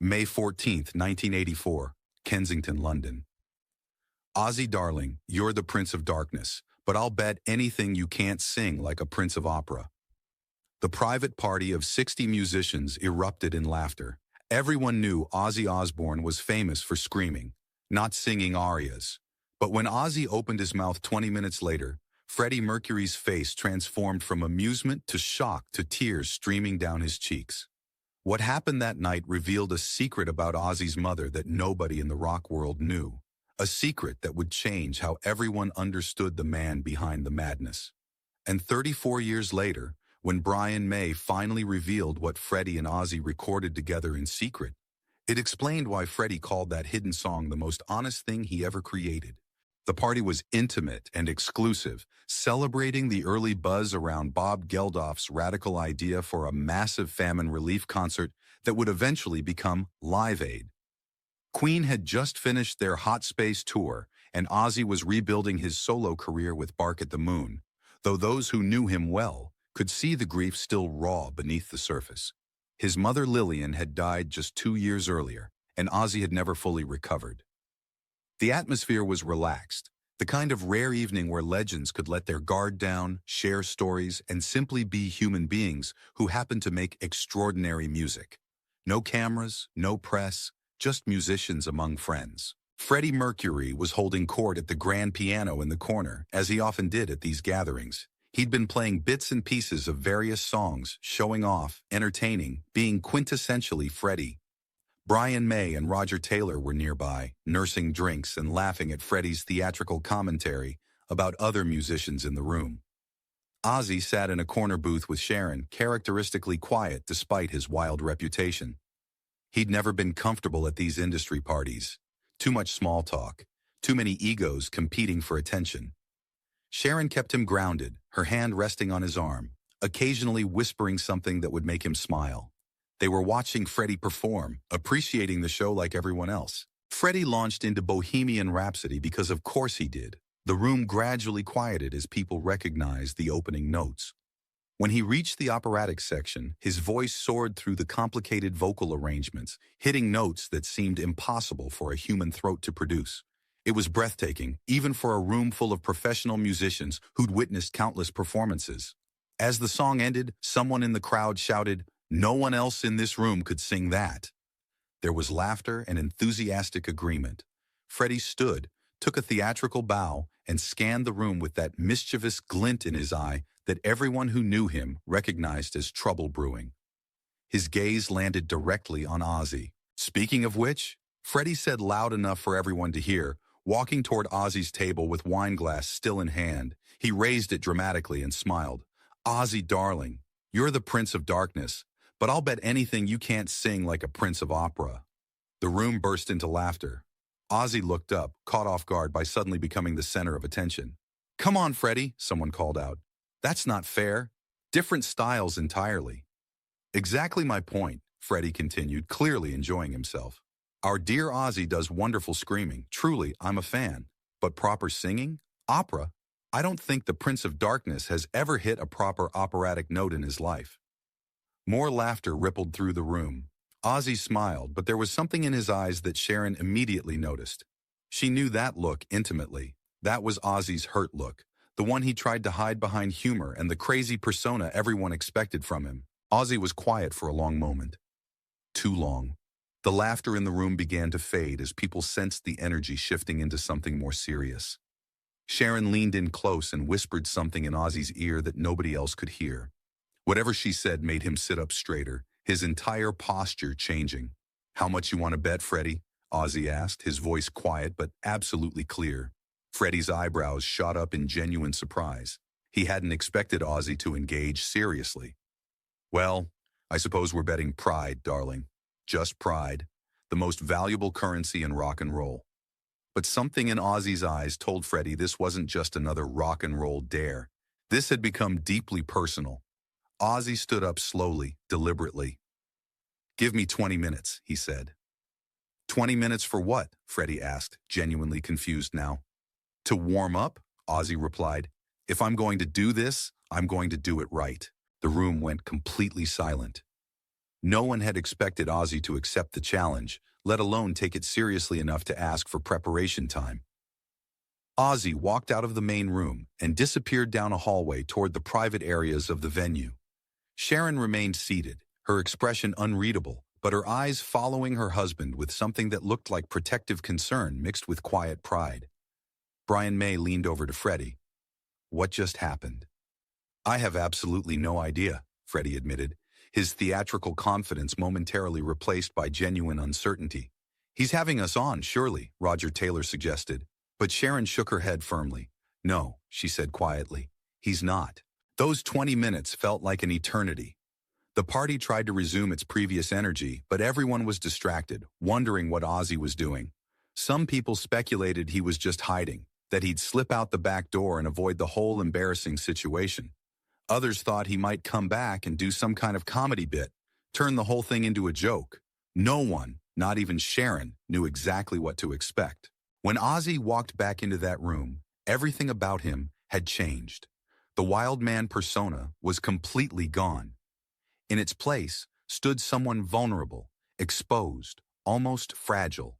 May 14th, 1984, Kensington, London. Ozzy darling, you're the Prince of Darkness, but I'll bet anything you can't sing like a Prince of Opera. The private party of 60 musicians erupted in laughter. Everyone knew Ozzy Osbourne was famous for screaming, not singing arias. But when Ozzy opened his mouth 20 minutes later, Freddie Mercury's face transformed from amusement to shock to tears streaming down his cheeks. What happened that night revealed a secret about Ozzy's mother that nobody in the rock world knew. A secret that would change how everyone understood the man behind the madness. And 34 years later, when Brian May finally revealed what Freddie and Ozzy recorded together in secret, it explained why Freddie called that hidden song the most honest thing he ever created. The party was intimate and exclusive, celebrating the early buzz around Bob Geldof's radical idea for a massive famine relief concert that would eventually become Live Aid. Queen had just finished their Hot Space tour, and Ozzy was rebuilding his solo career with Bark at the Moon, though those who knew him well could see the grief still raw beneath the surface. His mother Lillian had died just 2 years earlier, and Ozzy had never fully recovered. The atmosphere was relaxed, the kind of rare evening where legends could let their guard down, share stories, and simply be human beings who happened to make extraordinary music. No cameras, no press, just musicians among friends. Freddie Mercury was holding court at the grand piano in the corner, as he often did at these gatherings. He'd been playing bits and pieces of various songs, showing off, entertaining, being quintessentially Freddie. Brian May and Roger Taylor were nearby, nursing drinks and laughing at Freddie's theatrical commentary about other musicians in the room. Ozzy sat in a corner booth with Sharon, characteristically quiet despite his wild reputation. He'd never been comfortable at these industry parties. Too much small talk, too many egos competing for attention. Sharon kept him grounded, her hand resting on his arm, occasionally whispering something that would make him smile. They were watching Freddie perform, appreciating the show like everyone else. Freddie launched into Bohemian Rhapsody because of course he did. The room gradually quieted as people recognized the opening notes. When he reached the operatic section, his voice soared through the complicated vocal arrangements, hitting notes that seemed impossible for a human throat to produce. It was breathtaking, even for a room full of professional musicians who'd witnessed countless performances. As the song ended, someone in the crowd shouted, "No one else in this room could sing that." There was laughter and enthusiastic agreement. Freddie stood, took a theatrical bow, and scanned the room with that mischievous glint in his eye that everyone who knew him recognized as trouble brewing. His gaze landed directly on Ozzy. Speaking of which, Freddie said loud enough for everyone to hear, walking toward Ozzy's table with wine glass still in hand. He raised it dramatically and smiled. "Ozzy, darling, you're the Prince of Darkness, but I'll bet anything you can't sing like a Prince of Opera." The room burst into laughter. Ozzy looked up, caught off guard by suddenly becoming the center of attention. "Come on, Freddie," someone called out. "That's not fair. Different styles entirely." "Exactly my point," Freddie continued, clearly enjoying himself. "Our dear Ozzy does wonderful screaming. Truly, I'm a fan. But proper singing? Opera? I don't think the Prince of Darkness has ever hit a proper operatic note in his life." More laughter rippled through the room. Ozzy smiled, but there was something in his eyes that Sharon immediately noticed. She knew that look intimately. That was Ozzy's hurt look, the one he tried to hide behind humor and the crazy persona everyone expected from him. Ozzy was quiet for a long moment. Too long. The laughter in the room began to fade as people sensed the energy shifting into something more serious. Sharon leaned in close and whispered something in Ozzy's ear that nobody else could hear. Whatever she said made him sit up straighter, his entire posture changing. "How much you want to bet, Freddie?" Ozzy asked, his voice quiet but absolutely clear. Freddie's eyebrows shot up in genuine surprise. He hadn't expected Ozzy to engage seriously. "Well, I suppose we're betting pride, darling. Just pride, the most valuable currency in rock and roll." But something in Ozzy's eyes told Freddie this wasn't just another rock and roll dare. This had become deeply personal. Ozzy stood up slowly, deliberately. "Give me 20 minutes, he said. 20 minutes for what? Freddie asked, genuinely confused now. "To warm up," Ozzy replied. "If I'm going to do this, I'm going to do it right." The room went completely silent. No one had expected Ozzy to accept the challenge, let alone take it seriously enough to ask for preparation time. Ozzy walked out of the main room and disappeared down a hallway toward the private areas of the venue. Sharon remained seated, her expression unreadable, but her eyes following her husband with something that looked like protective concern mixed with quiet pride. Brian May leaned over to Freddie. "What just happened?" "I have absolutely no idea," Freddie admitted, his theatrical confidence momentarily replaced by genuine uncertainty. "He's having us on, surely," Roger Taylor suggested. But Sharon shook her head firmly. "No," she said quietly. "He's not." Those 20 minutes felt like an eternity. The party tried to resume its previous energy, but everyone was distracted, wondering what Ozzy was doing. Some people speculated he was just hiding, that he'd slip out the back door and avoid the whole embarrassing situation. Others thought he might come back and do some kind of comedy bit, turn the whole thing into a joke. No one, not even Sharon, knew exactly what to expect. When Ozzy walked back into that room, everything about him had changed. The wild man persona was completely gone. In its place stood someone vulnerable, exposed, almost fragile.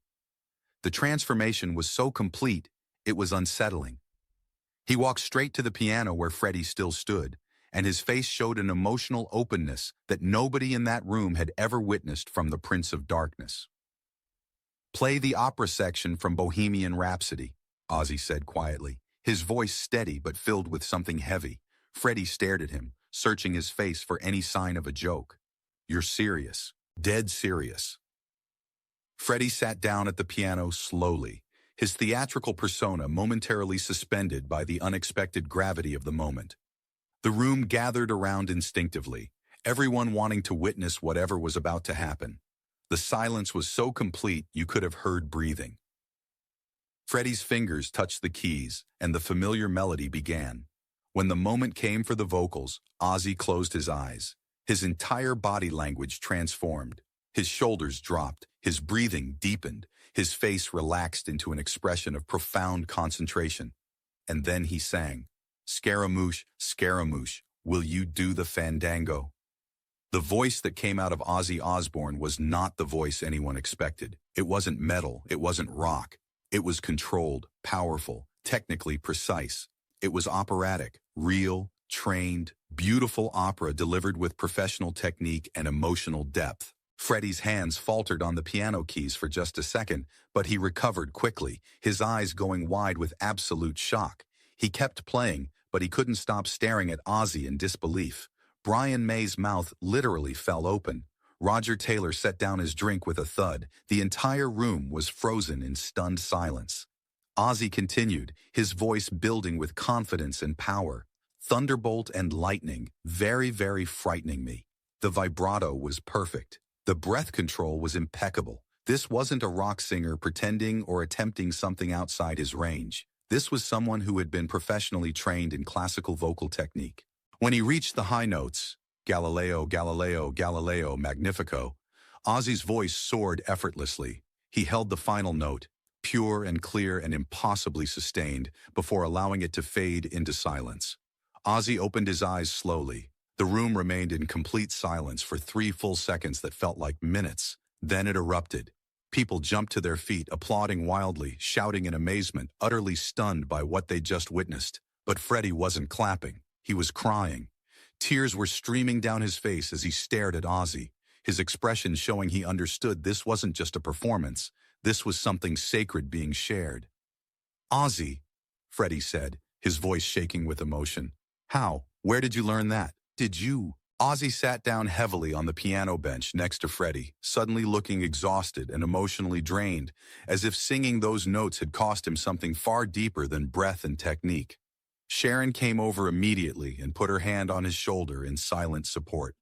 The transformation was so complete, it was unsettling. He walked straight to the piano where Freddie still stood, and his face showed an emotional openness that nobody in that room had ever witnessed from the Prince of Darkness. "Play the opera section from Bohemian Rhapsody," Ozzy said quietly, his voice steady but filled with something heavy. Freddie stared at him, searching his face for any sign of a joke. "You're serious, dead serious." Freddie sat down at the piano slowly, his theatrical persona momentarily suspended by the unexpected gravity of the moment. The room gathered around instinctively, everyone wanting to witness whatever was about to happen. The silence was so complete you could have heard breathing. Freddie's fingers touched the keys, and the familiar melody began. When the moment came for the vocals, Ozzy closed his eyes. His entire body language transformed. His shoulders dropped, his breathing deepened, his face relaxed into an expression of profound concentration. And then he sang, "Scaramouche, Scaramouche, will you do the fandango?" The voice that came out of Ozzy Osbourne was not the voice anyone expected. It wasn't metal, it wasn't rock. It was controlled, powerful, technically precise. It was operatic, real, trained, beautiful opera delivered with professional technique and emotional depth. Freddie's hands faltered on the piano keys for just a second, but he recovered quickly, his eyes going wide with absolute shock. He kept playing, but he couldn't stop staring at Ozzy in disbelief. Brian May's mouth literally fell open. Roger Taylor set down his drink with a thud. The entire room was frozen in stunned silence. Ozzy continued, his voice building with confidence and power. "Thunderbolt and lightning, very, very frightening me." The vibrato was perfect. The breath control was impeccable. This wasn't a rock singer pretending or attempting something outside his range. This was someone who had been professionally trained in classical vocal technique. When he reached the high notes, Galileo, Galileo, Galileo, Magnifico, Ozzy's voice soared effortlessly. He held the final note, pure and clear and impossibly sustained, before allowing it to fade into silence. Ozzy opened his eyes slowly. The room remained in complete silence for 3 full seconds that felt like minutes. Then it erupted. People jumped to their feet, applauding wildly, shouting in amazement, utterly stunned by what they'd just witnessed. But Freddie wasn't clapping. He was crying. Tears were streaming down his face as he stared at Ozzy, his expression showing he understood this wasn't just a performance. This was something sacred being shared. "Ozzy," Freddie said, his voice shaking with emotion. "How? Where did you learn that? Did you?" Ozzy sat down heavily on the piano bench next to Freddie, suddenly looking exhausted and emotionally drained, as if singing those notes had cost him something far deeper than breath and technique. Sharon came over immediately and put her hand on his shoulder in silent support.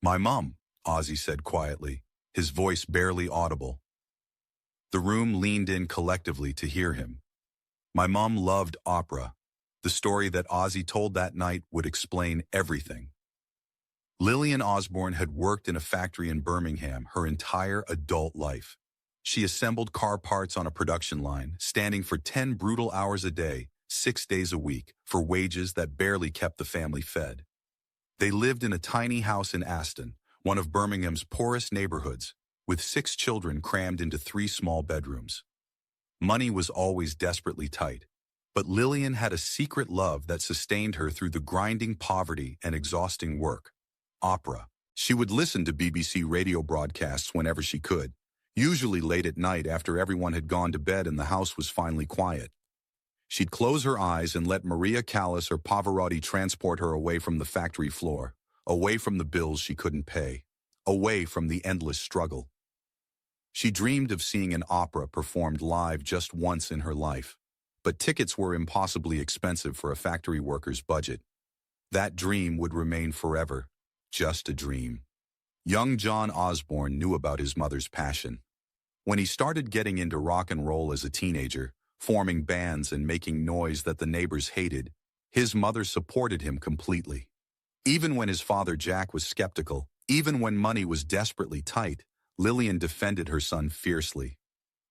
"My mom," Ozzy said quietly, his voice barely audible. The room leaned in collectively to hear him. "My mom loved opera." The story that Ozzy told that night would explain everything. Lillian Osbourne had worked in a factory in Birmingham her entire adult life. She assembled car parts on a production line, standing for 10 brutal hours a day, 6 days a week, for wages that barely kept the family fed. They lived in a tiny house in Aston, one of Birmingham's poorest neighborhoods, with 6 children crammed into 3 small bedrooms. Money was always desperately tight, but Lillian had a secret love that sustained her through the grinding poverty and exhausting work: opera. She would listen to BBC radio broadcasts whenever she could, usually late at night after everyone had gone to bed and the house was finally quiet. She'd close her eyes and let Maria Callas or Pavarotti transport her away from the factory floor, away from the bills she couldn't pay, away from the endless struggle. She dreamed of seeing an opera performed live just once in her life, but tickets were impossibly expensive for a factory worker's budget. That dream would remain forever, just a dream. Young John Osbourne knew about his mother's passion. When he started getting into rock and roll as a teenager, forming bands and making noise that the neighbors hated, his mother supported him completely. Even when his father Jack was skeptical, even when money was desperately tight, Lillian defended her son fiercely.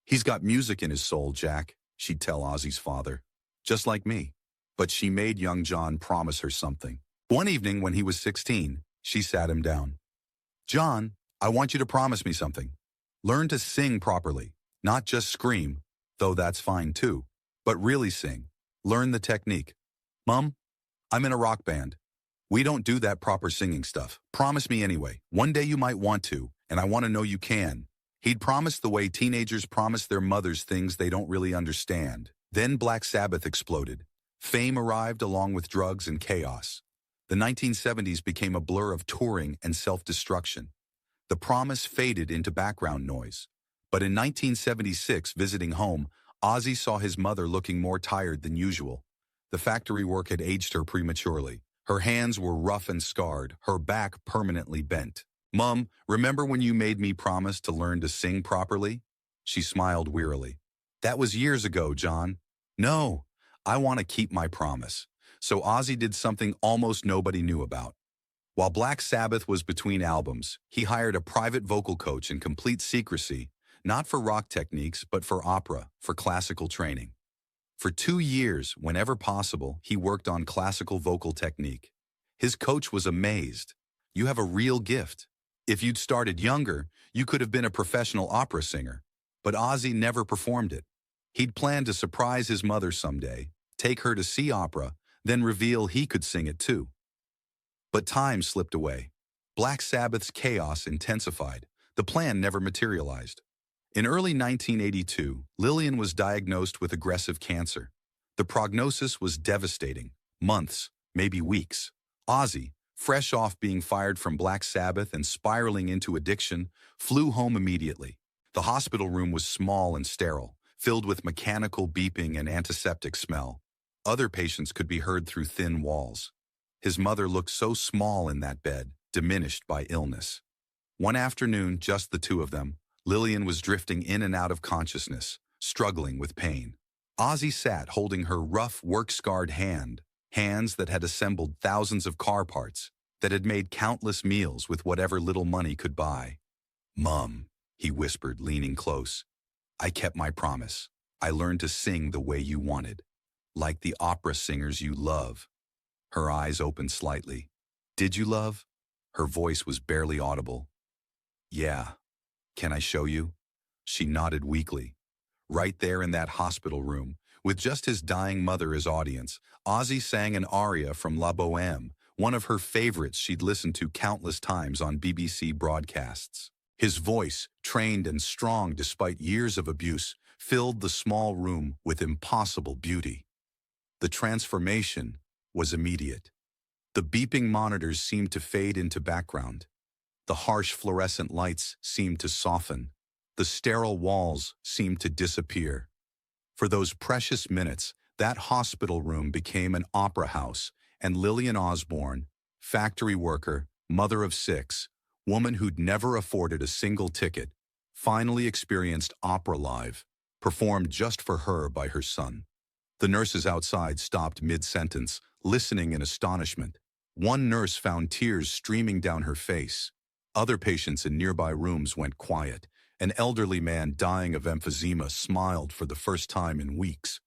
"He's got music in his soul, Jack," she'd tell Ozzy's father. "Just like me." But she made young John promise her something. One evening when he was 16, she sat him down. "John, I want you to promise me something. Learn to sing properly, not just scream, though that's fine too, but really sing. Learn the technique." "Mom, I'm in a rock band. We don't do that proper singing stuff. Promise me anyway. One day you might want to, and I want to know you can." He'd promised the way teenagers promise their mothers things they don't really understand. Then Black Sabbath exploded. Fame arrived along with drugs and chaos. The 1970s became a blur of touring and self-destruction. The promise faded into background noise. But in 1976, visiting home, Ozzy saw his mother looking more tired than usual. The factory work had aged her prematurely. Her hands were rough and scarred, her back permanently bent. "Mom, remember when you made me promise to learn to sing properly?" She smiled wearily. "That was years ago, John." "No, I want to keep my promise." So Ozzy did something almost nobody knew about. While Black Sabbath was between albums, he hired a private vocal coach in complete secrecy, not for rock techniques, but for opera, for classical training. For 2 years, whenever possible, he worked on classical vocal technique. His coach was amazed. "You have a real gift. If you'd started younger, you could have been a professional opera singer." But Ozzy never performed it. He'd planned to surprise his mother someday, take her to see opera, then reveal he could sing it too. But time slipped away. Black Sabbath's chaos intensified. The plan never materialized. In early 1982, Lillian was diagnosed with aggressive cancer. The prognosis was devastating. Months, maybe weeks. Ozzy, fresh off being fired from Black Sabbath and spiraling into addiction, flew home immediately. The hospital room was small and sterile, filled with mechanical beeping and antiseptic smell. Other patients could be heard through thin walls. His mother looked so small in that bed, diminished by illness. One afternoon, just the two of them, Lillian was drifting in and out of consciousness, struggling with pain. Ozzy sat holding her rough, work-scarred hand, hands that had assembled thousands of car parts, that had made countless meals with whatever little money could buy. "Mom," he whispered, leaning close, "I kept my promise. I learned to sing the way you wanted, like the opera singers you love." Her eyes opened slightly. "Did you, love?" Her voice was barely audible. "Yeah. Can I show you?" She nodded weakly. Right there in that hospital room, with just his dying mother as audience, Ozzy sang an aria from La Bohème, one of her favorites she'd listened to countless times on BBC broadcasts. His voice, trained and strong despite years of abuse, filled the small room with impossible beauty. The transformation was immediate. The beeping monitors seemed to fade into background. The harsh fluorescent lights seemed to soften. The sterile walls seemed to disappear. For those precious minutes, that hospital room became an opera house, and Lillian Osbourne, factory worker, mother of 6, woman who'd never afforded a single ticket, finally experienced opera live, performed just for her by her son. The nurses outside stopped mid-sentence, listening in astonishment. One nurse found tears streaming down her face. Other patients in nearby rooms went quiet. An elderly man dying of emphysema smiled for the first time in weeks.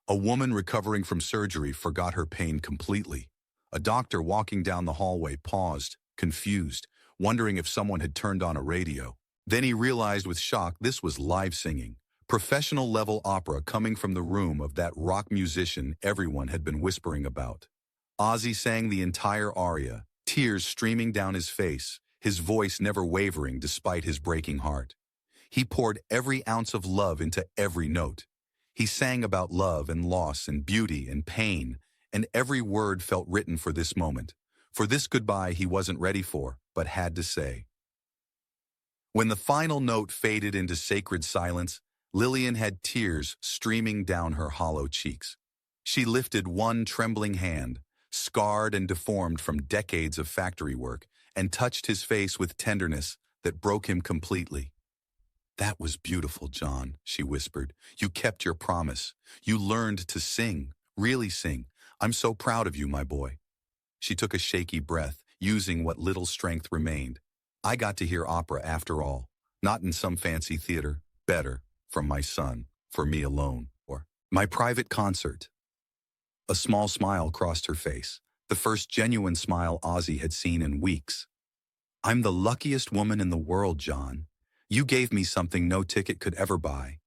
A woman recovering from surgery forgot her pain completely. A doctor walking down the hallway paused, confused, wondering if someone had turned on a radio. Then he realized with shock this was live singing, professional-level opera coming from the room of that rock musician everyone had been whispering about. Ozzy sang the entire aria, tears streaming down his face, his voice never wavering despite his breaking heart. He poured every ounce of love into every note. He sang about love and loss and beauty and pain, and every word felt written for this moment, for this goodbye he wasn't ready for, but had to say. When the final note faded into sacred silence, Lillian had tears streaming down her hollow cheeks. She lifted one trembling hand, scarred and deformed from decades of factory work, and touched his face with tenderness that broke him completely. "That was beautiful, John," she whispered. "You kept your promise. You learned to sing, really sing. I'm so proud of you, my boy." She took a shaky breath, using what little strength remained. "I got to hear opera after all, not in some fancy theater, better, from my son, for me alone, or my private concert." A small smile crossed her face, the first genuine smile Ozzy had seen in weeks. "I'm the luckiest woman in the world, John. You gave me something no ticket could ever buy."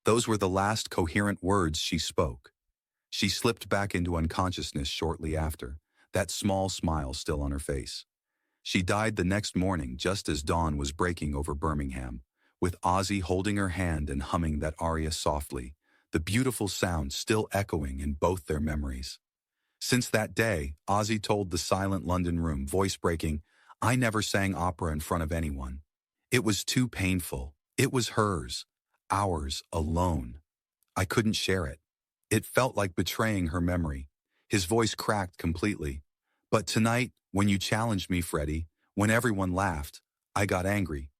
Those were the last coherent words she spoke. She slipped back into unconsciousness shortly after, that small smile still on her face. She died the next morning just as dawn was breaking over Birmingham, with Ozzy holding her hand and humming that aria softly, the beautiful sound still echoing in both their memories. Since that day, Ozzy told the silent London room, voice breaking, "I never sang opera in front of anyone. It was too painful. It was hers, ours alone. I couldn't share it. It felt like betraying her memory." His voice cracked completely. "But tonight, when you challenged me, Freddie, when everyone laughed, I got angry.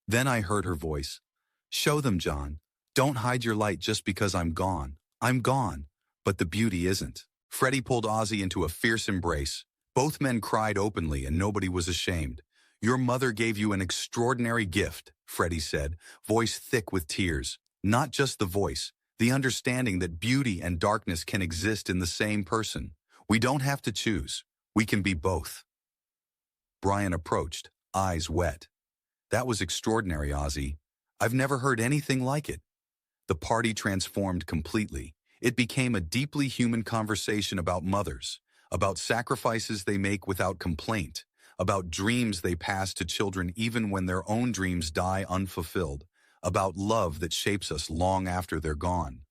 Then I heard her voice. Show them, John. Don't hide your light just because I'm gone. I'm gone, but the beauty isn't." Freddie pulled Ozzy into a fierce embrace. Both men cried openly and nobody was ashamed. "Your mother gave you an extraordinary gift," Freddie said, voice thick with tears. "Not just the voice, the understanding that beauty and darkness can exist in the same person. We don't have to choose. We can be both." Brian approached, eyes wet. "That was extraordinary, Ozzy. I've never heard anything like it." The party transformed completely. It became a deeply human conversation about mothers, about sacrifices they make without complaint, about dreams they pass to children even when their own dreams die unfulfilled, about love that shapes us long after they're gone.